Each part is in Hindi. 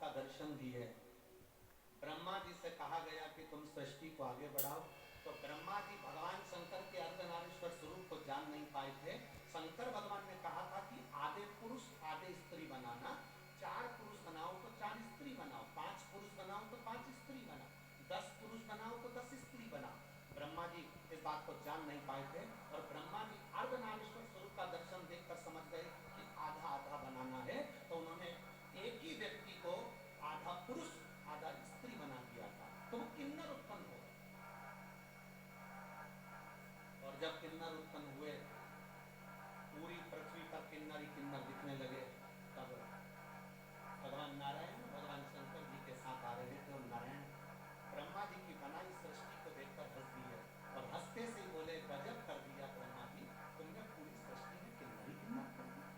का दर्शन दिए। ब्रह्मा जी से कहा गया कि तुम सृष्टि को आगे बढ़ाओ, तो ब्रह्मा जी भगवान शंकर के अर्धनारीश्वर स्वरूप को जान नहीं पाए थे। शंकर भगवान ने कहा था कि आधे पुरुष आधे स्त्री बनाना, 4 पुरुष बनाओ तो 4 स्त्री बनाओ, 5 पुरुष बनाओ तो 5 स्त्री बनाओ, 10 पुरुष बनाओ तो 10 स्त्री बनाओ। ब्रह्मा जी इस बात को जान नहीं पाए थे और ब्रह्मा जी अर्धनारीश्वर स्वरूप का दर्शन देखकर समझ गए कि आधा आधा बनाना है, तो उन्होंने एक ही व्यक्ति को आधा पुरुष आधा स्त्री बना दिया था, तो वो किन्नर उत्पन्न हो। और जब किन्नर उत्पन्न हुए, पूरी पृथ्वी पर किन्नर ही किन्नर दिखने लगे, तब भगवान नारायण भगवान शंकर जी के साथ आ रहे थे और नारायण ब्रह्मा जी की बनाई सृष्टि को देखकर हंस दिए और हंसते से ही बोले, गजब कर दिया ब्रह्मा जी, तुमने पूरी सृष्टि में किन्नर ही किन्नर कर दिया।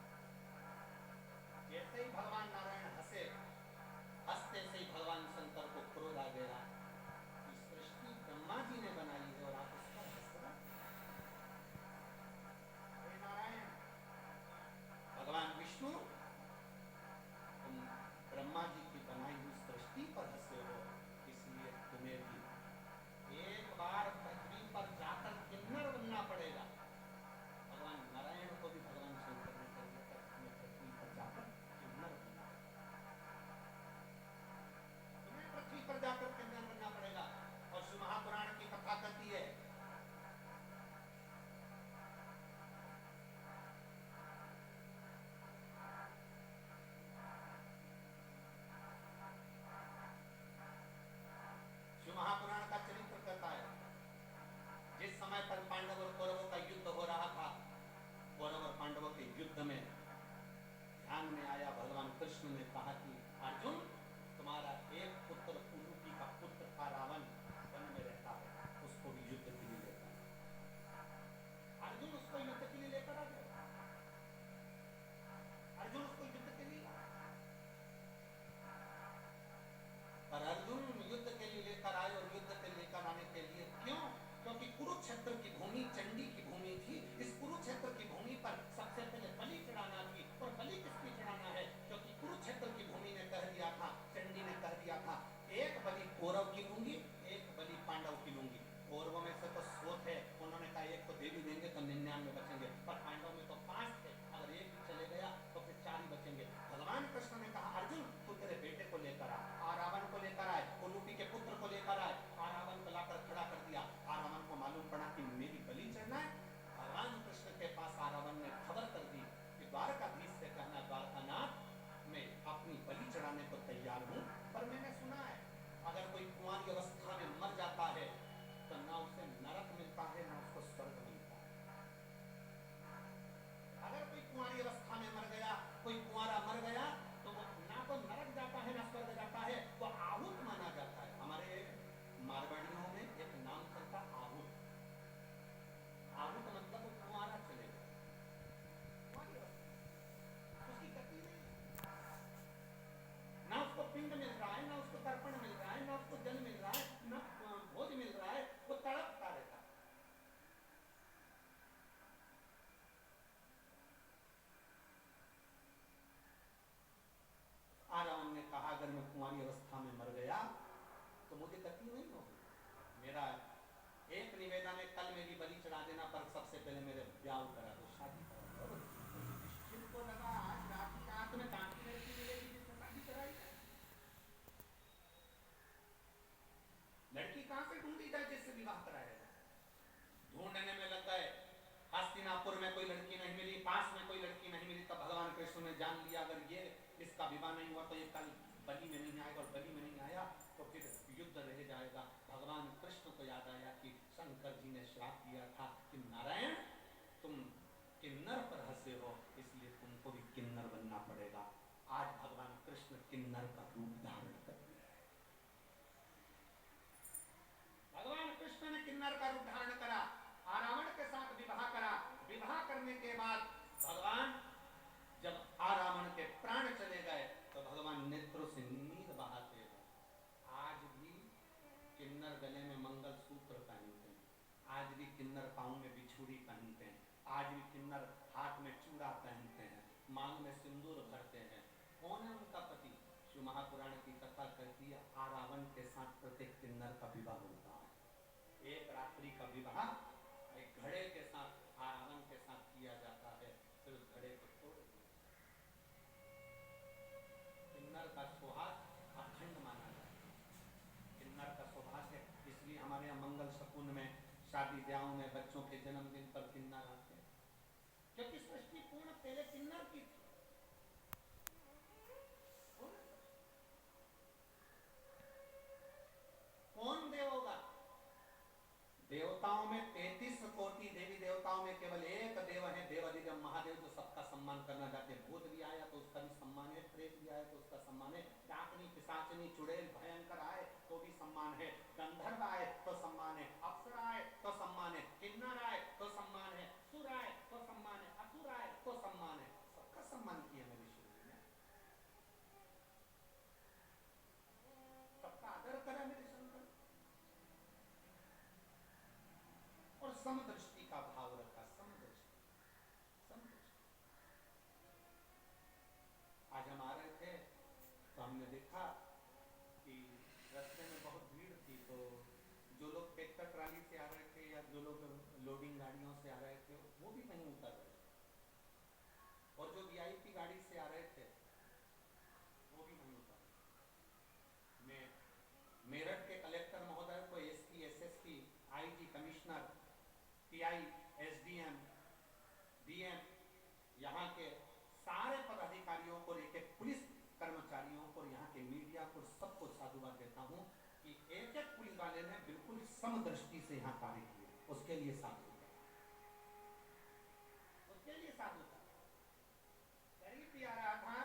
जैसे ही भगवान नारायण हंसे, हंसते से ही भगवान शंकर को क्रोध आ गया कि सृष्टि ब्रह्मा जी ने बनाई है और आप उस पर हंस रहे। हे नारायण, भगवान विष्णु, तुम ब्रह्मा जी की बनाई हुई सृष्टि पर हंसे हो, इसलिए तुम्हें भी एक बार पृथ्वी पर जाकर किन्नर बनना पड़ेगा। भगवान नारायण को भी भगवान शंकर ने कह दिया था, तुम्हें पृथ्वी पर जाकर किन्नर बनना पड़ेगा, तुम्हें पृथ्वी पर जाकर किन्नर बनना पड़ेगा। और शिव महापुराण की कथा कहती है, शिव महापुराण का चरित्र कहता है, जिस समय पर पांडव और कौरवों का युद्ध हो रहा था, कौरव और पांडवों के युद्ध में ध्यान में आया, भगवान कृष्ण ने कहा कि अर्जुन, तुम्हारा एक पुत्र उलूपी का पुत्र था रावण, वन में रहता है, उसको भी युद्ध के लिए लेकर, अर्जुन उसको युद्ध के लिए लेकर आ गया। अर्जुन उसको युद्ध के लिए, पर अर्जुन युद्ध के लिए लेकर आए और युद्ध के लेकर आने के लिए क्यों? क्योंकि कुरुक्षेत्र की भूमि चंडी की भूमि थी। इस कुरुक्षेत्र की भूमि पर सबसे पहले बलि चढ़ाना थी, और बलि किसकी चढ़ाना है? क्योंकि कुरुक्षेत्र की भूमि ने कह दिया था, चंडी ने कह दिया था, एक बलि कौरव की लूंगी, एक बलि पांडव की लूंगी। कौरवों में से तो 100 थे, उन्होंने कहा एक को देवी देंगे तो 99 बचेंगे, पर पांडव में तो 5 थे, अगर एक भी चले गया तो फिर 4 ही बचेंगे। भगवान कृष्ण ने कहा, अर्जुन तू तेरे बेटे को लेकर आ, रावण को लेकर आए, उलूपी के पुत्र को लेकर आए, रावण को लाकर खड़ा कर दिया। रावण को मालूम पड़ा कि मेरी बलि चढ़ना है। भगवान कृष्ण के पास रावण ने खबर कर दी कि द्वारकाधीश से कहना, द्वारकानाथ मैं अपनी बलि चढ़ाने को तैयार हूं, पर मैंने सुना है अगर कोई कुंवारी अवस्था में मर जाता है तो ना उसे नरक मिलता है ना उसको स्वर्ग मिलता है। अगर कोई कुंवारी अवस्था में मर गया, कोई कुंवारा मर गया, तो वो ना तो नरक जाता है ना स्वर्ग जाता है, वो आहूत माना जाता है। हमारे मारवाड़ियों में एक नाम चलता आहूत। आहूत मतलब वो कुंवारा चले गया, कुंवारी अवस्था, उसकी गति नहीं, ना उसको पिंड मिल रहा है, ना उसको तर्पण मिल रहा है, ना उसको जल मिल रहा है, ना भोज मिल रहा है, वो तड़पता रहता है। रावण ने कहा, अगर मैं कुंवारी अवस्था में मर गया तो मुझे गति नहीं होगी, मेरा एक निवेदन है, कल मेरी बलि चढ़ा देना, पर सबसे पहले मेरे ब्याह करा दो, शादी करा दो। को लगा आज रात में कांटी लड़की मिलेगी जिसने शादी कराई है, लड़की कहां से ढूंढी जाए जिससे विवाह कराया जाए। ढूंढने में लग गए, हस्तिनापुर में कोई लड़की नहीं मिली, पास में कोई लड़की नहीं मिली, तब भगवान कृष्ण ने जान लिया अगर ये इसका विवाह नहीं हुआ तो ये कल बलि में नहीं आएगा, और बलि में नहीं आया तो फिर युद्ध रह जाएगा। भगवान कृष्ण को याद आया कि शंकर जी ने श्राप दिया था कि नारायण तुम किन्नर पर हंसे हो, इसलिए तुमको भी किन्नर बनना पड़ेगा। आज भगवान कृष्ण किन्नर का रूप धारण कर लिया। भगवान कृष्ण ने किन्नर का रूप धारण करा, रावण के साथ विवाह करा। विवाह करने के बाद भगवान जब रावण के प्राण चले गए तो भगवान नेत्रों से नीर बहाते हैं। आज भी किन्नर गले में मंगलसूत्र पहनते हैं, आज भी किन्नर पांव में बिछुड़ी पहनते हैं, आज भी किन्नर हाथ में चूड़ा पहनते हैं, मांग में सिंदूर भरते हैं। कौन है उनका पति? शिव महापुराण की कथा कहती है आरावण के साथ प्रत्येक किन्नर का विवाह होता है। एक रात्रि का विवाह एक घड़े के साथ आरावण के साथ किया जाता है, फिर उस घड़े को तोड़ दिया। किन्नर का सुहाग अखंड माना जाता है। किन्नर का सौभाग्य, इसलिए हमारे यहाँ मंगल शकुन में, शादी ब्याहों में, बच्चों के जन्मदिन पर किन्नर आते हैं, क्योंकि सृष्टि पूर्ण पहले किन्नर की थी। कौन देव होगा? देवताओं में 33 कोटि देवी देवताओं में केवल एक देव है, देवाधिदेव महादेव, जो सबका सम्मान करना चाहते हैं। भूत भी आया तो उसका भी सम्मान है, प्रेत भी आया तो उसका सम्मान है, डाकनी, पिशाचनी, चुड़ैल, भयंकर आए तो भी सम्मान है, गंधर्व आए तो सम्मान है, अप्सरा आए तो सम्मान है, किन्नर आए तो सम्मान है, सुर आए तो सम्मान है, असुर आए तो सम्मान है, सबका सम्मान किया मेरे शिव जी ने, सबका आदर करा मेरे शंकर, और समदृष्टि का भाव रखा। समदृष्टि, समदृष्टि। आज हम आ रहे थे तो हमने देखा कि रास्ते में बहुत भीड़ थी, तो जो लोग ट्रैक्टर ट्राली से आ रहे थे या जो लोग लोडिंग गाड़ियों से आ रहे थे वो भी वहीं उतर रहे थे, और जो वीआईपी गाड़ी से आ रहे थे वो भी वहीं उतर रहे। मैं मेरठ के कलेक्टर महोदय को, SP, SSP, IG, commissioner, TI, SDM, DM, यहाँ के सारे पदाधिकारियों को लेकर पुलिस कर्मचारियों को, यहाँ के मीडिया को, सबको साधुवाद देता हूँ कि एक एक पुलिस वाले ने बिल्कुल समदृष्टि से यहाँ कार्य किए, उसके लिए साधु, उसके लिए साधु था। गरीब भी आ रहा था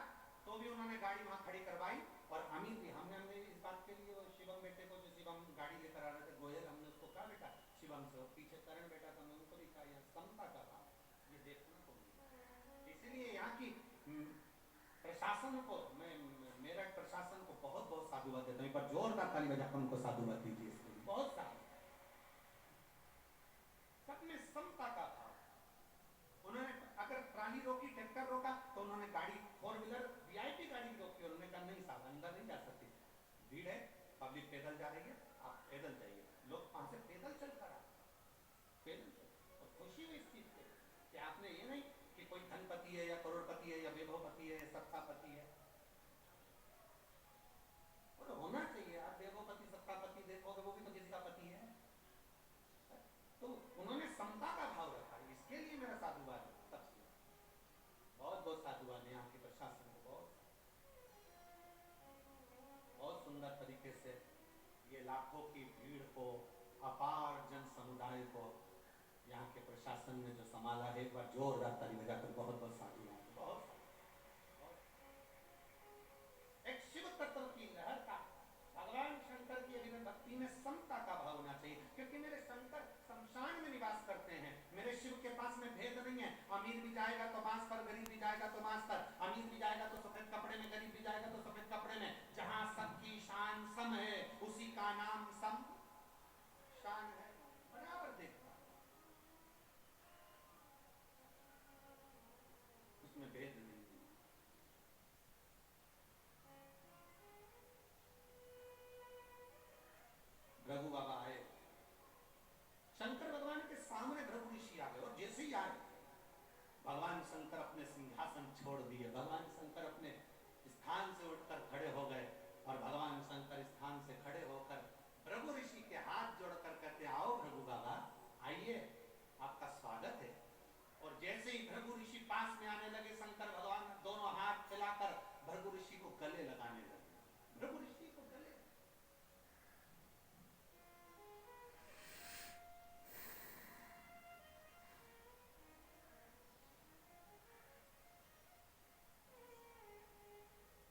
तो भी उन्होंने गाड़ी वहां खड़ी करवाई, और अमीर भी। हमने इस बात के लिए शिवम बेटे को, जो शिवम गाड़ी लेकर आ रहे थे गोयल, हमने उसको कहा बेटा शिवम से, पीछे करण बेटा था, मैं उनको भी कहा यहाँ समता का भाव ये देखने को मिला। इसलिए यहाँ की प्रशासन को, मैं मेरठ प्रशासन को बहुत बहुत साधुवाद देता हूँ। एक बार जोरदार ताली बजाकर उनको साधुवाद दीजिए इसके लिए, बहुत सारा। सब में समता का भाव। उन्होंने अगर ट्राली रोकी, ट्रैक्टर रोका, तो उन्होंने गाड़ी, 4 व्हीलर वीआईपी गाड़ी रोकी, उन्होंने कहा नहीं साहब अंदर नहीं जा सकती, भीड़ है, पब्लिक पैदल जा रही है, आप पैदल जाइए। लोग वहां से पैदल चल कर आए, पैदल चल, और खुशी हुई इस चीज से कि आपने ये नहीं कि कोई धनपति है या करोड़पति है या वैभवपति है या सत्तापति है, और होना चाहिए। आप वैभवपति सत्तापति देखोगे वो भी तो किसी का पति है। तो उन्होंने समता का भाव रखा, इसके लिए मेरा साधुवाद है सबसे, बहुत बहुत साधुवाद है यहाँ के प्रशासन को। बहुत सुंदर तरीके से ये लाखों की भीड़ को, अपार जन समुदाय को यहाँ के प्रशासन ने जो संभाला है, एक बार जोरदार ताली बजाकर बहुत बहुत साधुवाद। बहुत एक शिव तत्व की लहर का, भगवान शंकर की अभिनव भक्ति में समता का भाव होना चाहिए, क्योंकि मेरे शंकर शमशान में निवास करते हैं। मेरे शिव के पास में भेद नहीं है, अमीर भी जाएगा तो बांस पर, गरीब भी जाएगा तो बांस पर, अमीर भी जाएगा तो सफेद कपड़े में, गरीब भी जाएगा तो सफेद कपड़े में। जहां सबकी शान सम है उसी का नाम सम शान है, बराबर देखता, उसमें भेद नहीं। भृगु बाबा आए, शंकर भगवान के सामने भृगु ऋषि आ गए, और जैसे ही आए भगवान शंकर अपने सिंहासन छोड़ दिए, भगवान शंकर अपने स्थान से उठकर खड़े हो गए, और भगवान शंकर स्थान से खड़े होकर भृगु ऋषि के हाथ जोड़कर कहते आओ भृगु बाबा आइए, आपका स्वागत है। और जैसे ही भृगु ऋषि पास में आने लगे, शंकर भगवान दोनों हाथ फैलाकर भृगु ऋषि को गले लगाने लगे, भृगु ऋषि को गले।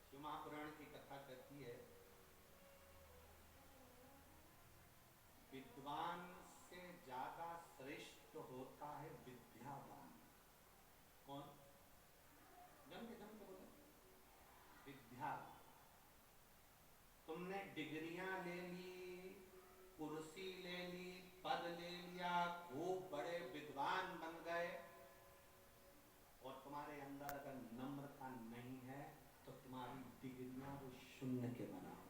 शिव महापुराण की कथा कहती है विद्वान से ज्यादा श्रेष्ठ होता है विद्यावान। कौन? जम के बोले विद्या। तुमने डिग्रियां ले ली, कुर्सी ले ली, पद ले लिया, खूब बड़े विद्वान बन गए, और तुम्हारे अंदर अगर नम्रता नहीं है तो तुम्हारी डिग्रियां वो शून्य के बराबर